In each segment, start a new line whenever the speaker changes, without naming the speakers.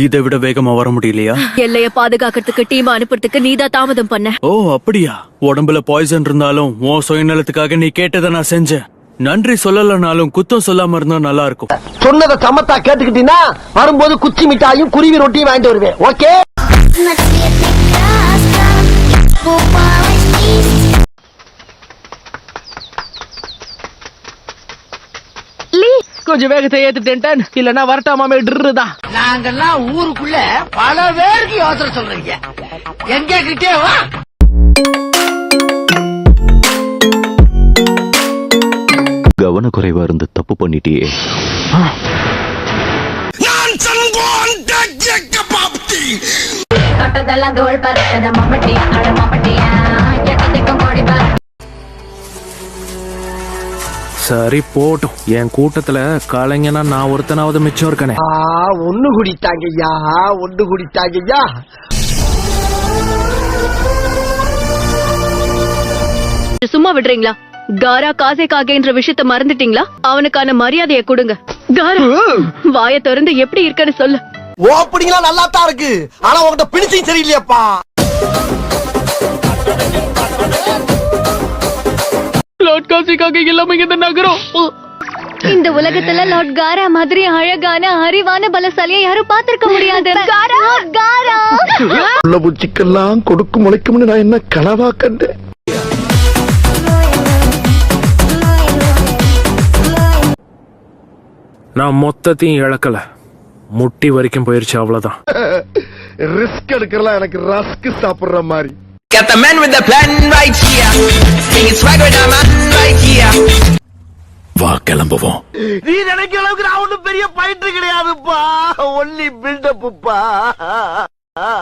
இதை விட வேகமா வர முடியலையா?
எல்லைய பாதுகாக்கிறதுக்கு டீம் அனுப்புறதுக்கு நீதான் தாமதம் பண்ண.
ஓ அப்படியா? உடம்புல பாய்சன் இருந்தாலும் உன் சுயநலத்துக்காக நீ கேட்டதை நான் செஞ்சேன். நன்றி சொல்லலனாலும் குத்தம் சொல்லாம இருந்தா நல்லா இருக்கும்.
சொன்னதை சமத்தா கேட்டுக்கிட்டீங்கன்னா வரும்போது குச்சி மிட்டாயும் குருவி ரொட்டியும் வாங்கிட்டு வருவேன். ஓகே.
கொஞ்சம் வேகத்தை ஏத்துட்டேன், இல்லன்னா வரட்டாமே ட்ருதான்.
நாங்கெல்லாம் ஊருக்குள்ள பல பேருக்கு யோசனை சொல்றீங்க. எங்க கிட்டே வா.
கவனக்குறைவா இருந்து தப்பு பண்ணிட்டியே.
சரி போட்டும், என் கூட்டத்துல கலைஞனா நான் ஒருத்தனாவது மிச்சம் இருக்கனே.
ஒண்ணு குடித்தாங்கய்யா, ஒண்ணு குடித்தாங்கய்யா.
சும்மா விடுறீங்களா? காரா காசே காகேன்ற விஷயத்த மறந்துட்டீங்களா? அவனுக்கான மரியாதையை கொடுங்க. காரா வாய திறந்து எப்படி இருக்குன்னு சொல்லு.
ஓப்பனிங்களா நல்லா தான் இருக்கு, ஆனா உங்ககிட்ட பிடிச்சும் சரியில்லையாப்பா.
லார்ட் காசிக்காக எல்லாமே இந்த நகரம்.
இந்த உலகத்துல லார்ட் காரா மாதிரி அழகான அறிவான பலசாலியை யாரும் பார்த்திருக்க முடியாது. காரா காரா
உள்ள பூச்சிக்கெல்லாம் கொடுக்கும் முளைக்கும்னு நான் என்ன கனவா கண்டேன்.
நான் மொத்தத்தையும் இழக்கல, முட்டி வரைக்கும் போயிருச்சு, அவ்வளவுதான்.
ரிஸ்க் எடுக்கலாம் எனக்கு ரஸ்க் சாப்பிடுற மாதிரி.
Got the man with the plan right here. Bring it swag with the man right here.
வா கிளம்புவோம்.
நீ நினைக்கிற அளவுக்கு நான் ஒண்ணும் பெரிய பயிற்று கிடையாதுப்பா. Only பில்டப்புப்பா.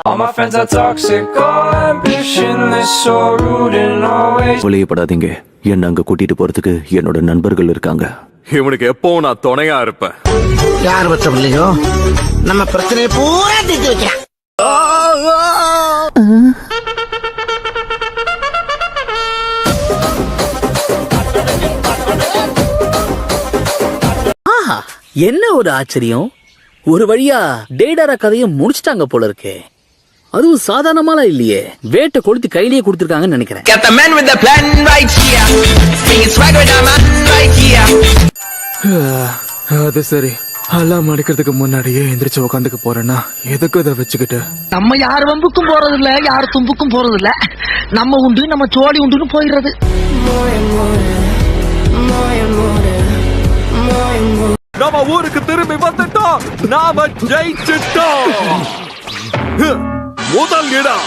All my friends are toxic, all ambitionless, so rude and always.
கவலையப்படாதீங்க, என்ன அங்க கூட்டிட்டு போறதுக்கு என்னோட நண்பர்கள் இருக்காங்க.
இவனுக்கு எப்பவும் நான் துணையா இருப்பேன்.
யார் பச்சம் இல்லையோ நம்ம பிரச்சனையை பூரா தீர்த்து வைக்கிறேன்.
என்ன ஒரு ஆச்சரியம், ஒரு வழியா டேடாரா கதையும் முடிச்சிட்டாங்க போல இருக்கே. அதுவும் சாதாரணமாலாம் இல்லையே, வேட்டை கொளுத்தி கையிலேயே கொடுத்திருக்காங்கன்னு நினைக்கிறேன்.
Got the man with the plan right here. Bring it swag with the man right here.
அது சரி, அலாம் அடிக்கிறதுக்கு முன்னாடியே எந்திரிச்சு உட்காந்துக்க போறேன்னா எதுக்கு இதை வச்சுக்கிட்டு?
நம்ம யார் வம்புக்கும் போறது இல்ல, யார் தும்புக்கும் போறது இல்ல. நம்ம உண்டு நம்ம சோழி உண்டுன்னு போயிடுறது.
நம்ம ஊருக்கு திரும்பி வந்துட்டோம், நாம ஜெயிச்சிட்டோம். முதல் இடம்.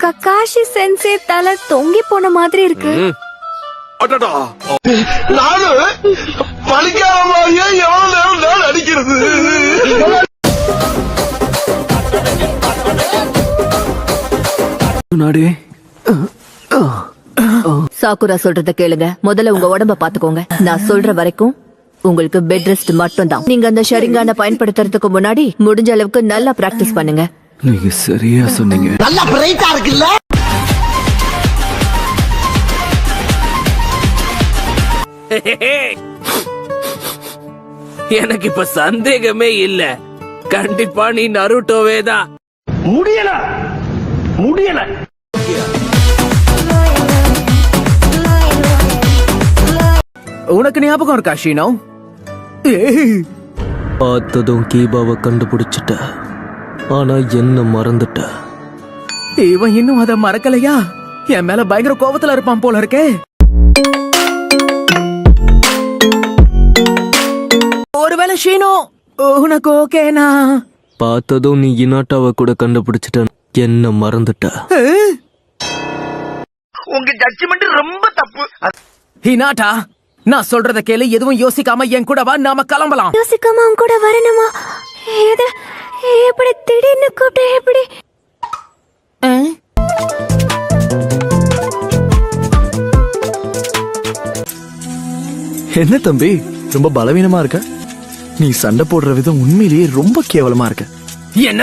ககாஷி சென்சே தலை தொங்கி போன மாதிரி இருக்கு.
அடடா,
நானு பலிக்காரமாயே எவ்வளவு நேரம் நான் அடிக்கிறது.
சாக்குரா சொல்றத கேளுங்க. முதல்ல உங்க உடம்ப பாத்துக்கோங்க. நான் சொல்ற வரைக்கும் உங்களுக்கு பெட் ரெஸ்ட் மட்டும் தான். நீங்க அந்த ஷரிங்கான பயன்படுத்துறதுக்கு முன்னாடி முடிஞ்ச அளவுக்கு நல்லா பிராக்டிஸ் பண்ணுங்க.
நீங்க சரியா சொன்னீங்க.
நல்லா பிரைட்டா இருக்குல்ல.
எனக்கு இப்ப சந்தேகமே இல்ல, கண்டிப்பா நீ நருட்டோவே தான்.
முடியல முடியல.
உனக்கு ஞாபகம் இருக்கா ஷீனோ?
பார்த்ததும் கீபாவை கண்டுபிடிச்சிட்ட, ஆனா என்ன மறந்துட்ட.
இவன் இன்னும் அத மறக்கலையா? என் மேல பயங்கர கோபத்துல இருப்பான் போல இருக்கே. ஒருவேளை ஷீனோ உனக்கு ஓகேனா?
பார்த்ததும் நீ இனாட்டாவை கூட கண்டுபிடிச்சிட்ட, என்ன மறந்துட்ட.
உங்க ஜட்ஜ்மெண்ட் ரொம்ப தப்பு.
ஹினாட்டா, நான் சொல்றத கேளு, எதுவும் யோசிக்காம என் கூட வா, நாம கிளம்பலாம்.
யோசிக்காம அவங்க கூட வரணுமா? எப்படி திடீர்னு கூப்பிட்ட? எப்படி?
என்ன தம்பி, ரொம்ப பலவீனமா இருக்க? நீ சண்டை போடுற விதம் உண்மையிலேயே ரொம்ப கேவலமா இருக்க.
என்ன?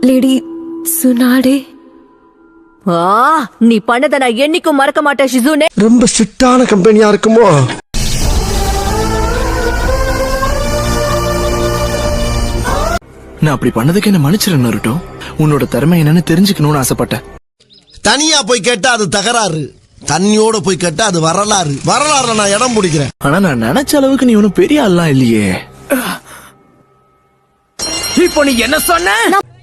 லேடி சுனாடே, நீ பண்ணத நான் என்னைக்கும் மறக்க மாட்டேன் ஷிசுனே.
ரொம்ப ஸ்ட்ரிக்டான கம்பெனியா இருக்குமோ?
நான் அப்படி பண்ணதுக்கு என்ன மன்னிச்சிரு நருட்டோ. உன்னோட திறமை என்னன்னு தெரிஞ்சுக்கணும்னு ஆசைப்பட்டேன்.
தனியா போய் கேட்டா அது தகராறு, தண்ணியோட போய் கேட்டா அது வரலாறு. வரலாறுல நான் இடம் பிடிக்கிறேன்.
ஆனா நான் நினைச்ச அளவுக்கு நீ ஒன்னும் பெரிய ஆள்லாம் இல்லையே.
இப்போ நீ என்ன சொன்ன?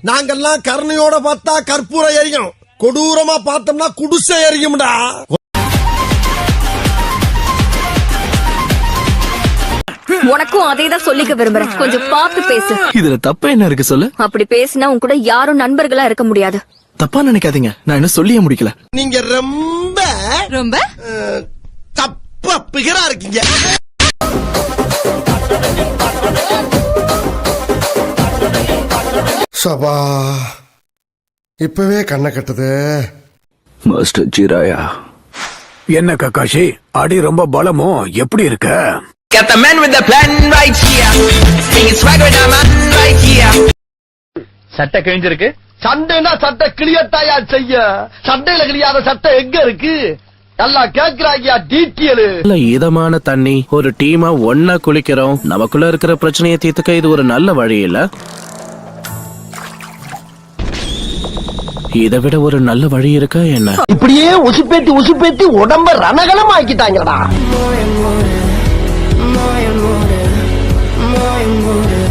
நாங்கெல்லாம் கருணையோட பார்த்தா கற்பூரம் எரியும், கொடூரமா பார்த்தோம்னா குடிசை எரியும்டா.
உனக்கும் அதே தான் சொல்லிக்க விரும்புறேன். கொஞ்சம் பார்த்து பேசு.
இதுல தப்பு என்ன இருக்கு சொல்லு?
அப்படி பேசினா உன் கூட யாரும் நண்பர்களா இருக்க முடியாது.
தப்பா நினைக்காதீங்க, நான் இன்னும் சொல்லியே முடிக்கல.
நீங்க ரொம்ப ரொம்ப தப்பா பிகரா இருக்கீங்க. சபா இப்பவே கண்ணை கட்டுது.
மாஸ்டர் ஜீராயா,
என்ன கக்காஷி, அடி ரொம்ப பலமோ? எப்படி இருக்க?
Got the man with the plan right here. Singing swagger with the man right here.
சட்டை கிழிஞ்சிருக்கு. சண்டைனா சட்டை கிளியத்தாயா செய்ய. சண்டையில கிளியாத சட்டை எங்க இருக்கு? நல்லா கேக்குறாங்க டீட்டெயில்.
நல்ல இதமான தண்ணி, ஒரு டீமா ஒன்னா குளிக்கிறோம். நமக்குள்ள இருக்கிற பிரச்சனையை தீர்த்துக்க இது ஒரு நல்ல வழி இல்ல? இதை விட ஒரு நல்ல வழி இருக்கா என்ன?
இப்படியே உசுப்பேத்தி உடம்ப ரணகலம் ஆக்கிட்டாங்கடா.
more and more